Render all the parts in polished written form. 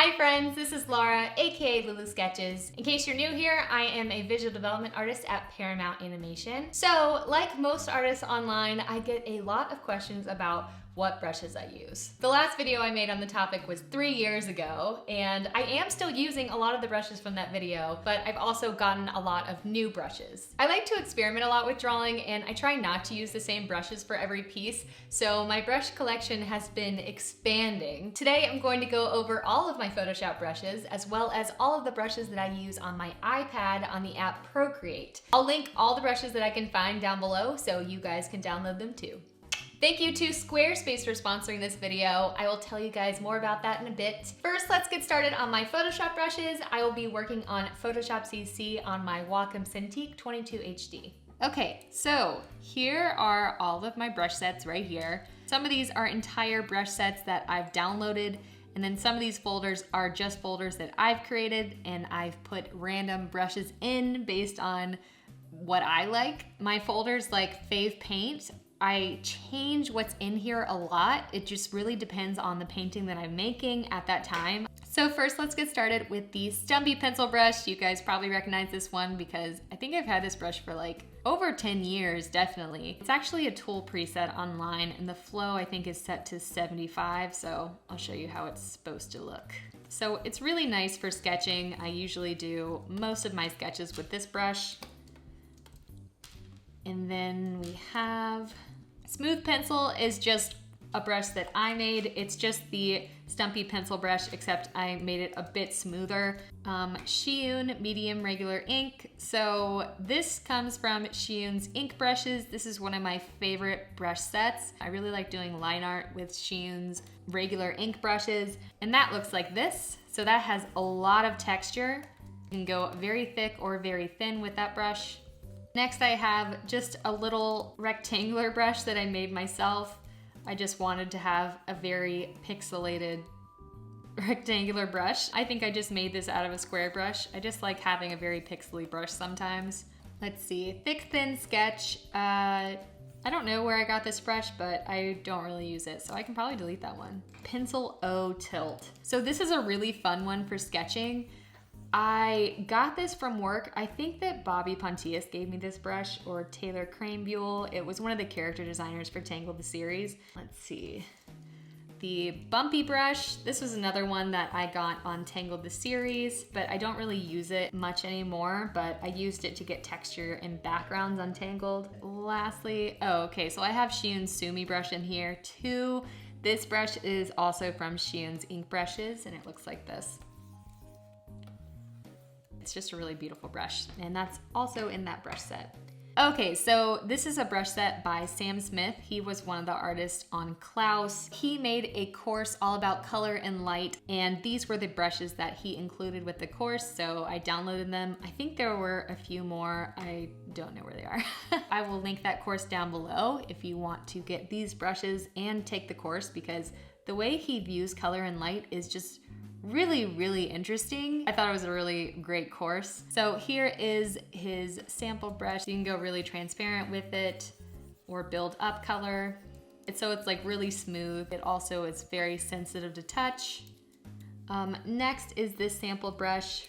Hi friends, this is Laura, aka Lulu Sketches. In case you're new here, I am a visual development artist at Paramount Animation. So, like most artists online, I get a lot of questions about what brushes I use. The last video I made on the topic was 3 years ago, and I am still using a lot of the brushes from that video, but I've also gotten a lot of new brushes. I like to experiment a lot with drawing, and I try not to use the same brushes for every piece, so my brush collection has been expanding. Today I'm going to go over all of my Photoshop brushes, as well as all of the brushes that I use on my iPad on the app Procreate. I'll link all the brushes that I can find down below so you guys can download them too. Thank you to Squarespace for sponsoring this video. I will tell you guys more about that in a bit. First, let's get started on my Photoshop brushes. I will be working on Photoshop CC on my Wacom Cintiq 22 HD. Okay, so here are all of my brush sets right here. Some of these are entire brush sets that I've downloaded, and then some of these folders are just folders that I've created, and I've put random brushes in based on what I like. My folders like Fave Paint, I change what's in here a lot. It just really depends on the painting that I'm making at that time. So first, let's get started with the Stumpy pencil brush. You guys probably recognize this one because I think I've had this brush for like over 10 years, definitely. It's actually a tool preset online, and the flow I think is set to 75, so I'll show you how it's supposed to look. So it's really nice for sketching. I usually do most of my sketches with this brush. And then we have Smooth Pencil is just a brush that I made. It's just the Stumpy pencil brush, except I made it a bit smoother. Shiyun Medium Regular Ink. So this comes from Shiyun's ink brushes. This is one of my favorite brush sets. I really like doing line art with Shiyun's regular ink brushes. And that looks like this. So that has a lot of texture. You can go very thick or very thin with that brush. Next, I have just a little rectangular brush that I made myself. I just wanted to have a very pixelated rectangular brush. I think I just made this out of a square brush. I just like having a very pixely brush sometimes. Let's see, Thick Thin Sketch. I don't know where I got this brush, but I don't really use it, so I can probably delete that one. Pencil O Tilt. So this is a really fun one for sketching. I got this from work. I think that Bobby Pontius gave me this brush, or Taylor Cranbuell. It was one of the character designers for Tangled the series. Let's see. The Bumpy brush. This was another one that I got on Tangled the series, but I don't really use it much anymore, but I used it to get texture and backgrounds on Tangled. Lastly, so I have Shiyun's Sumi brush in here too. This brush is also from Shiyun's ink brushes, and it looks like this. It's just a really beautiful brush, and that's also in that brush set. Okay, so this is a brush set by Sam Smith. He was one of the artists on Klaus. He made a course all about color and light, and these were the brushes that he included with the course, so I downloaded them. I think there were a few more. I don't know where they are. I will link that course down below if you want to get these brushes and take the course, because the way he views color and light is just really interesting. I thought it was a really great course. So here is his sample brush. You can go really transparent with it or build up color. So it's like really smooth. It also is very sensitive to touch. Next is this sample brush.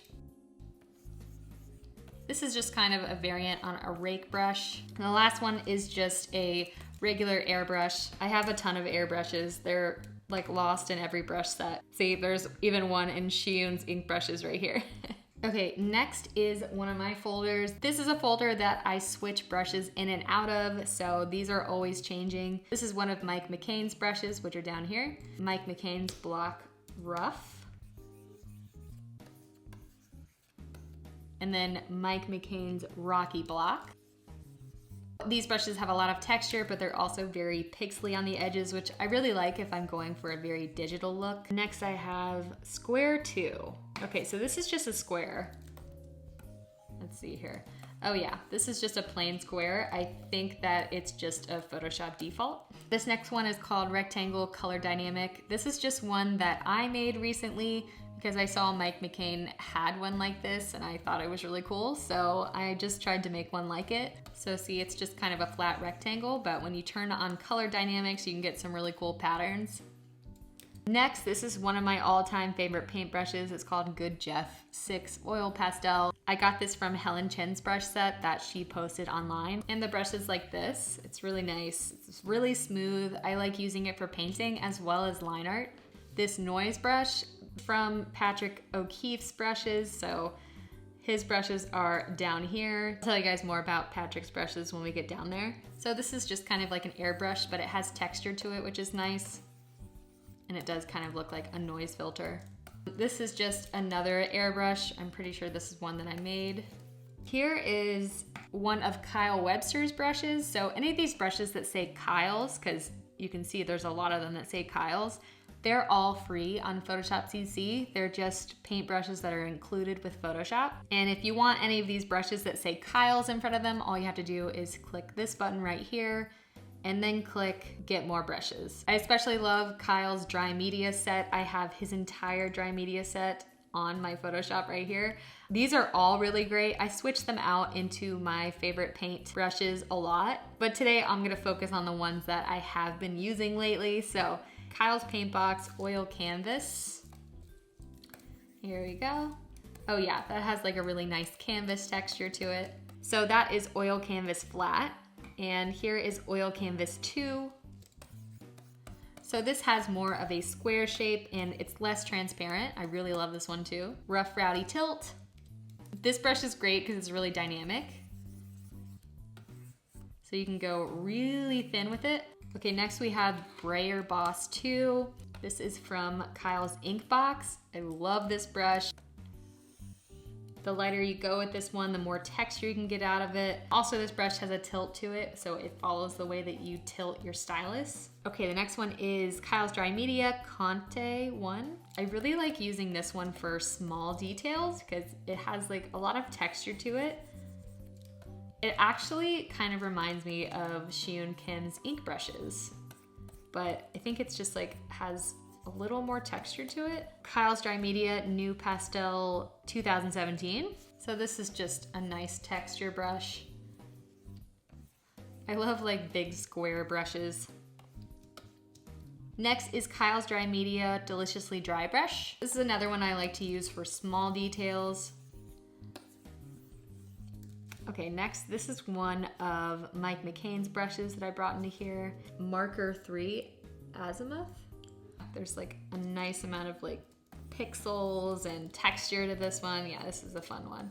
This is just kind of a variant on a rake brush. And the last one is just a regular airbrush. I have a ton of airbrushes. They're like lost in every brush set. See, there's even one in Shiyun's ink brushes right here. Okay, next is one of my folders. This is a folder that I switch brushes in and out of, so these are always changing. This is one of Mike McCain's brushes, which are down here. Mike McCain's Block Rough. And then Mike McCain's Rocky Block. These brushes have a lot of texture, but they're also very pixely on the edges, which I really like if I'm going for a very digital look. Next, I have Square 2. Okay, so this is just a square. Let's see here. Oh yeah, this is just a plain square. I think that it's just a Photoshop default. This next one is called Rectangle Color Dynamic. This is just one that I made recently because I saw Mike McCain had one like this and I thought it was really cool, so I just tried to make one like it. So see, it's just kind of a flat rectangle, but when you turn on color dynamics, you can get some really cool patterns. Next, this is one of my all-time favorite paintbrushes. It's called Good Jeff 6 Oil Pastel. I got this from Helen Chen's brush set that she posted online. And the brush is like this. It's really nice. It's really smooth. I like using it for painting as well as line art. This noise brush from Patrick O'Keefe's brushes. So his brushes are down here. I'll tell you guys more about Patrick's brushes when we get down there. So this is just kind of like an airbrush, but it has texture to it, which is nice. And it does kind of look like a noise filter. This is just another airbrush. I'm pretty sure this is one that I made. Here is one of Kyle Webster's brushes. So any of these brushes that say Kyle's, because you can see there's a lot of them that say Kyle's, they're all free on Photoshop CC. They're just paintbrushes that are included with Photoshop. And if you want any of these brushes that say Kyle's in front of them, all you have to do is click this button right here and then click Get More Brushes. I especially love Kyle's dry media set. I have his entire dry media set on my Photoshop right here. These are all really great. I switch them out into my favorite paint brushes a lot, but today I'm gonna focus on the ones that I have been using lately. So Kyle's Paint Box Oil Canvas. Here we go. Oh yeah, that has like a really nice canvas texture to it. So that is Oil Canvas Flat. And here is Oil Canvas 2. So this has more of a square shape and it's less transparent. I really love this one too. Rough Rowdy Tilt. This brush is great because it's really dynamic. So you can go really thin with it. Okay, next we have Brayer Boss 2. This is from Kyle's Ink Box. I love this brush. The lighter you go with this one, the more texture you can get out of it. Also, this brush has a tilt to it, so it follows the way that you tilt your stylus. Okay, the next one is Kyle's Dry Media Conte 1. I really like using this one for small details because it has like a lot of texture to it. It actually kind of reminds me of Shiun Kim's ink brushes, but I think it's just like has a little more texture to it. Kyle's Dry Media New Pastel 2017. So this is just a nice texture brush. I love like big square brushes. Next is Kyle's Dry Media Deliciously Dry Brush. This is another one I like to use for small details. Okay, next, this is one of Mike McCain's brushes that I brought into here. Marker 3 Azimuth. There's like a nice amount of like pixels and texture to this one. Yeah, this is a fun one.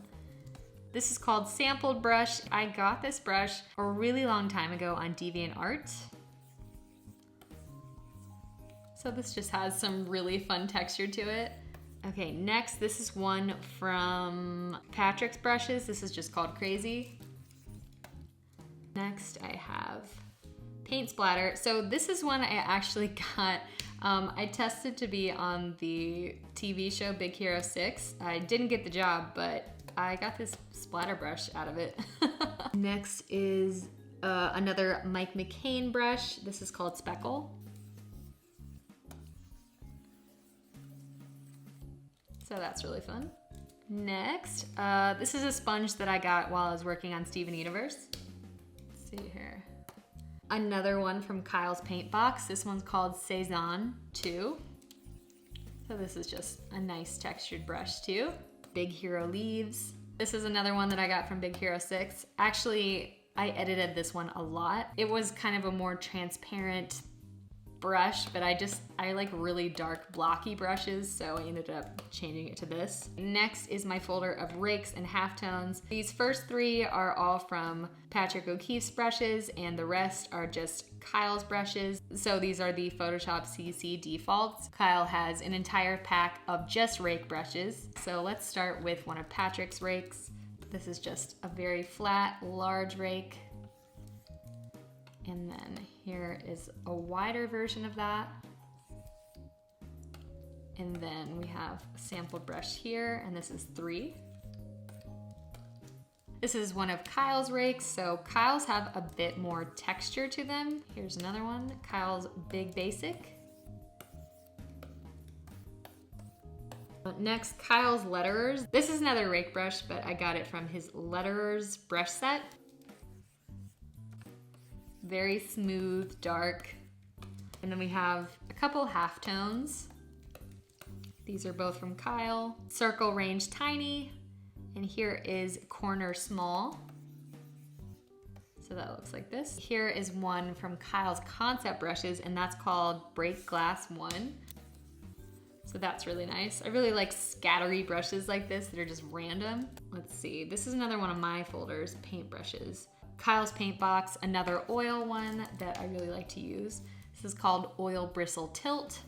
This is called Sampled Brush. I got this brush a really long time ago on DeviantArt. So this just has some really fun texture to it. Okay, next, this is one from Patrick's brushes. This is just called Crazy. Next, I have Paint Splatter. So this is one I actually got. I tested to be on the TV show Big Hero 6. I didn't get the job, but I got this splatter brush out of it. Next is another Mike McCain brush. This is called Speckle. So that's really fun. Next, this is a sponge that I got while I was working on Steven Universe. Let's see here. Another one from Kyle's Paint Box. This one's called Cezanne 2. So this is just a nice textured brush too. Big Hero Leaves. This is another one that I got from Big Hero 6. Actually, I edited this one a lot. It was kind of a more transparent brush, but I like really dark blocky brushes, so I ended up changing it to this. Next is my folder of rakes and halftones. These first three are all from Patrick O'Keefe's brushes and the rest are just Kyle's brushes. So these are the Photoshop CC defaults. Kyle has an entire pack of just rake brushes. So let's start with one of Patrick's rakes. This is just a very flat, large rake. And then here is a wider version of that. And then we have a sample brush here, and this is 3. This is one of Kyle's rakes, so Kyle's have a bit more texture to them. Here's another one, Kyle's Big Basic. Next, Kyle's Letterers. This is another rake brush, but I got it from his Letterers brush set. Very smooth, dark. And then we have a couple halftones. These are both from Kyle. Circle range tiny, and here is corner small. So that looks like this. Here is one from Kyle's concept brushes, and that's called Break Glass 1. So that's really nice. I really like scattery brushes like this that are just random. Let's see, this is another one of my folders, paint brushes. Kyle's paint box, another oil one that I really like to use. This is called Oil Bristle Tilt.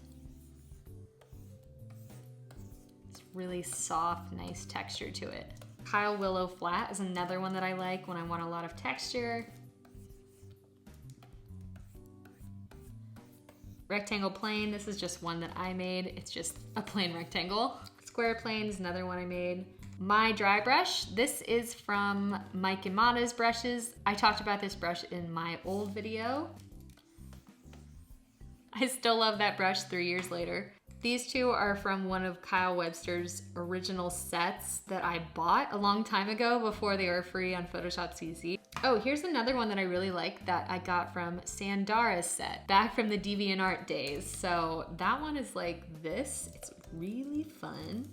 It's really soft, nice texture to it. Kyle Willow Flat is another one that I like when I want a lot of texture. Rectangle Plane, this is just one that I made. It's just a plain rectangle. Square Plane is another one I made. My dry brush, this is from Mike Imada's brushes. I talked about this brush in my old video. I still love that brush 3 years later. These two are from one of Kyle Webster's original sets that I bought a long time ago before they were free on Photoshop CC. Oh, here's another one that I really like that I got from Sandara's set, back from the DeviantArt days. So that one is like this. It's really fun.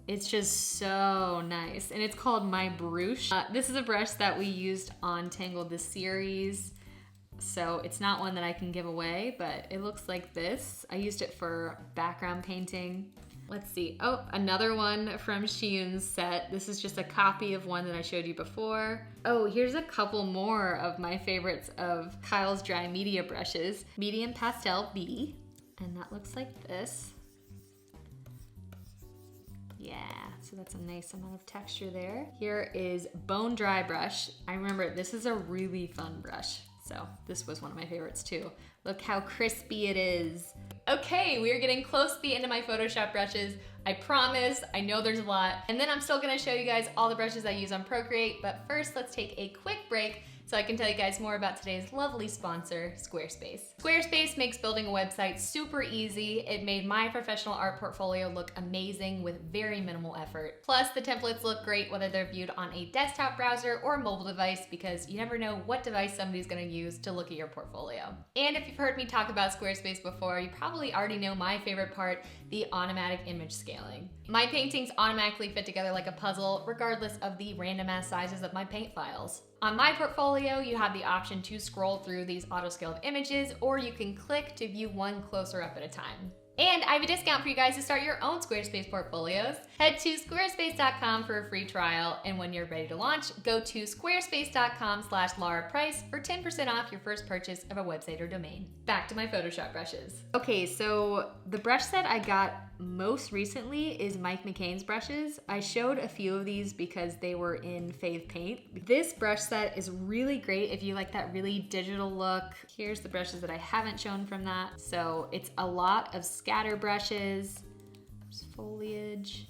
It's just so nice. And it's called My Brush. This is a brush that we used on Tangled the series. So it's not one that I can give away, but it looks like this. I used it for background painting. Let's see. Oh, another one from Shiyun's set. This is just a copy of one that I showed you before. Oh, here's a couple more of my favorites of Kyle's dry media brushes. Medium Pastel B, and that looks like this. Yeah, so that's a nice amount of texture there. Here is Bone Dry Brush. I remember this is a really fun brush. So this was one of my favorites too. Look how crispy it is. Okay, we are getting close to the end of my Photoshop brushes. I promise, I know there's a lot. And then I'm still gonna show you guys all the brushes I use on Procreate, but first let's take a quick break so I can tell you guys more about today's lovely sponsor, Squarespace. Squarespace makes building a website super easy. It made my professional art portfolio look amazing with very minimal effort. Plus, the templates look great whether they're viewed on a desktop browser or mobile device, because you never know what device somebody's gonna use to look at your portfolio. And if you've heard me talk about Squarespace before, you probably already know my favorite part, the automatic image scaling. My paintings automatically fit together like a puzzle, regardless of the random ass sizes of my paint files. On my portfolio, you have the option to scroll through these auto-scaled images, or you can click to view one closer up at a time. And I have a discount for you guys to start your own Squarespace portfolios. Head to squarespace.com for a free trial, and when you're ready to launch, go to squarespace.com/LaraPrice for 10% off your first purchase of a website or domain. Back to my Photoshop brushes. Okay, so the brush set I got most recently is Mike McCain's brushes. I showed a few of these because they were in Fave Paint. This brush set is really great if you like that really digital look. Here's the brushes that I haven't shown from that. So it's a lot of scatter brushes. There's foliage.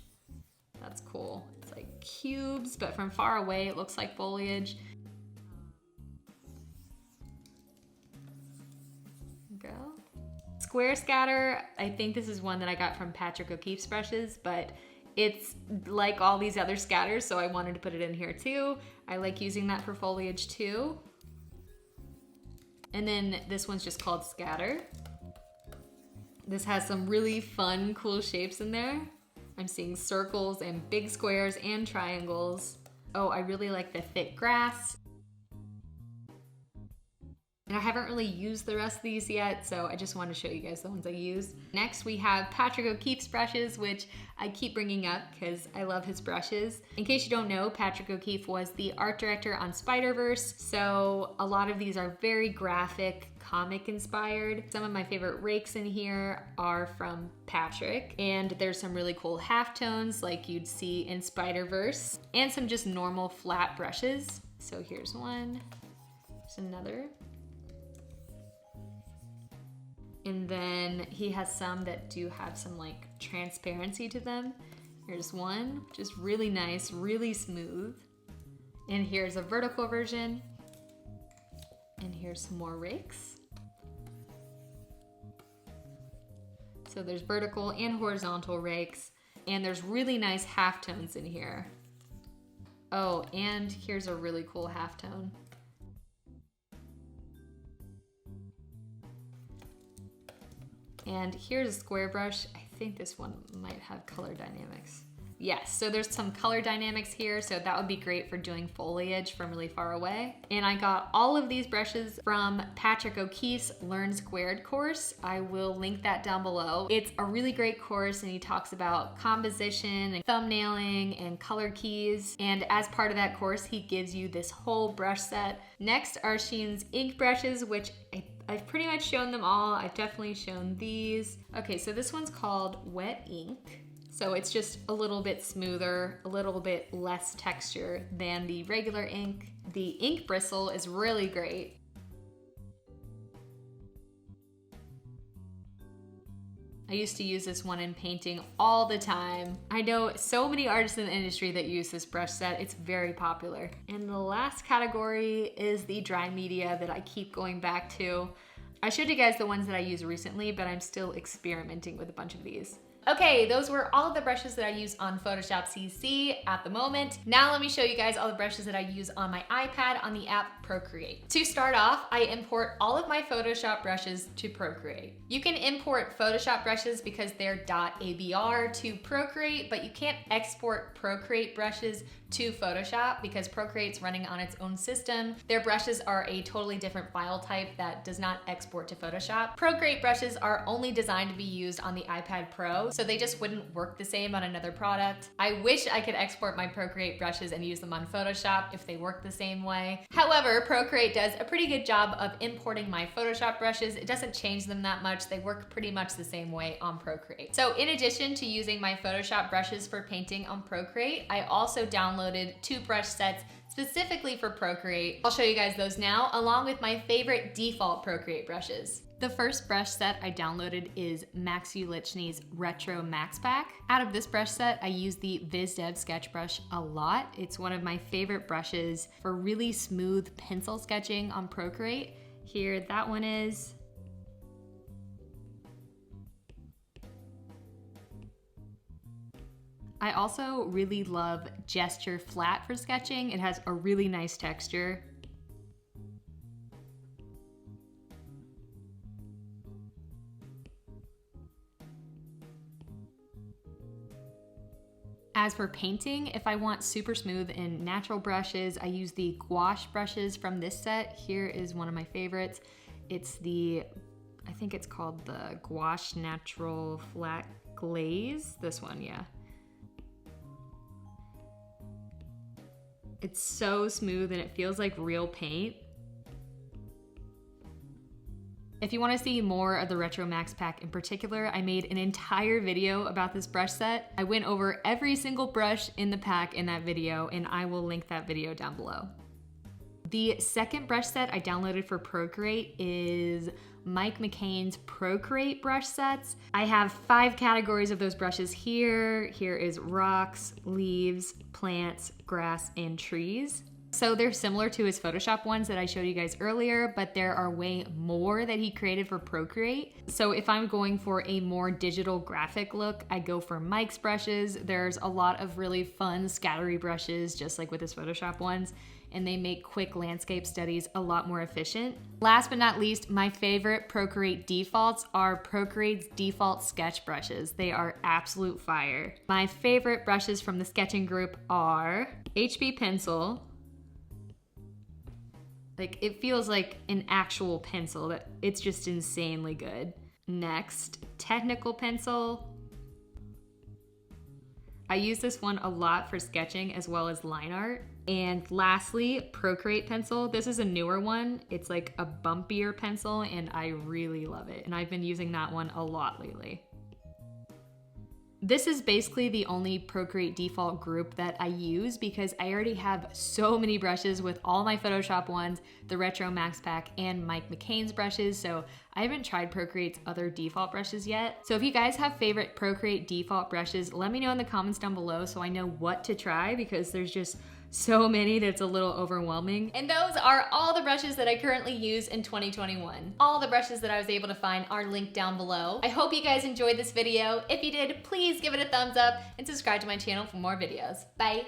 That's cool. It's like cubes, but from far away it looks like foliage. Go. Square scatter, I think this is one that I got from Patrick O'Keefe's brushes, but it's like all these other scatters, so I wanted to put it in here too. I like using that for foliage too. And then this one's just called Scatter. This has some really fun, cool shapes in there. I'm seeing circles and big squares and triangles. Oh, I really like the thick grass. And I haven't really used the rest of these yet, so I just want to show you guys the ones I used. Next, we have Patrick O'Keefe's brushes, which I keep bringing up because I love his brushes. In case you don't know, Patrick O'Keefe was the art director on Spider-Verse, so a lot of these are very graphic, comic inspired. Some of my favorite rakes in here are from Patrick, and there's some really cool halftones like you'd see in Spider-Verse, and some just normal flat brushes. So here's one, there's another. And then he has some that do have some like transparency to them. Here's one, just really nice, really smooth. And here's a vertical version. And here's some more rakes. So there's vertical and horizontal rakes. And there's really nice halftones in here. Oh, and here's a really cool halftone. And here's a square brush. I think this one might have color dynamics. Yes, so there's some color dynamics here, so that would be great for doing foliage from really far away. And I got all of these brushes from Patrick O'Keefe's Learn Squared course. I will link that down below. It's a really great course, and he talks about composition and thumbnailing and color keys. And as part of that course, he gives you this whole brush set. Next are Sheen's ink brushes, which I've pretty much shown them all. I've definitely shown these. Okay, so this one's called Wet Ink. So it's just a little bit smoother, a little bit less texture than the regular ink. The ink bristle is really great. I used to use this one in painting all the time. I know so many artists in the industry that use this brush set. It's very popular. And the last category is the dry media that I keep going back to. I showed you guys the ones that I used recently, but I'm still experimenting with a bunch of these. Okay, those were all of the brushes that I use on Photoshop CC at the moment. Now let me show you guys all the brushes that I use on my iPad on the app Procreate. To start off, I import all of my Photoshop brushes to Procreate. You can import Photoshop brushes because they're .abr to Procreate, but you can't export Procreate brushes to Photoshop because Procreate's running on its own system. Their brushes are a totally different file type that does not export to Photoshop. Procreate brushes are only designed to be used on the iPad Pro, so they just wouldn't work the same on another product. I wish I could export my Procreate brushes and use them on Photoshop if they work the same way. However, Procreate does a pretty good job of importing my Photoshop brushes. It doesn't change them that much. They work pretty much the same way on Procreate. So in addition to using my Photoshop brushes for painting on Procreate, I also downloaded 2 brush sets specifically for Procreate. I'll show you guys those now, along with my favorite default Procreate brushes. The first brush set I downloaded is MacLeod's Retro Max Pack. Out of this brush set, I use the VizDev sketch brush a lot. It's one of my favorite brushes for really smooth pencil sketching on Procreate. Here, that one is. I also really love Gesture Flat for sketching. It has a really nice texture. As for painting, if I want super smooth and natural brushes, I use the gouache brushes from this set. Here is one of my favorites. It's the, I think it's called the Gouache Natural Flat Glaze. This one, yeah. It's so smooth and it feels like real paint. If you want to see more of the Retro Max Pack in particular, I made an entire video about this brush set. I went over every single brush in the pack in that video, and I will link that video down below. The second brush set I downloaded for Procreate is Mike McCain's Procreate brush sets. I have 5 categories of those brushes here. Here is rocks, leaves, plants, grass, and trees. So they're similar to his Photoshop ones that I showed you guys earlier, but there are way more that he created for Procreate. So if I'm going for a more digital graphic look, I go for Mike's brushes. There's a lot of really fun scattery brushes, just like with his Photoshop ones, and they make quick landscape studies a lot more efficient. Last but not least, my favorite Procreate defaults are Procreate's default sketch brushes. They are absolute fire. My favorite brushes from the sketching group are HB Pencil. Like, it feels like an actual pencil, that it's just insanely good. Next, Technical Pencil. I use this one a lot for sketching as well as line art. And lastly, Procreate Pencil. This is a newer one. It's like a bumpier pencil and I really love it. And I've been using that one a lot lately. This is basically the only Procreate default group that I use because I already have so many brushes with all my Photoshop ones, the Retro Max Pack, and Mike McCain's brushes, so I haven't tried Procreate's other default brushes yet. So if you guys have favorite Procreate default brushes, let me know in the comments down below so I know what to try because there's just so many that's a little overwhelming. And those are all the brushes that I currently use in 2021. All the brushes that I was able to find are linked down below. I hope you guys enjoyed this video. If you did, please give it a thumbs up and subscribe to my channel for more videos. Bye.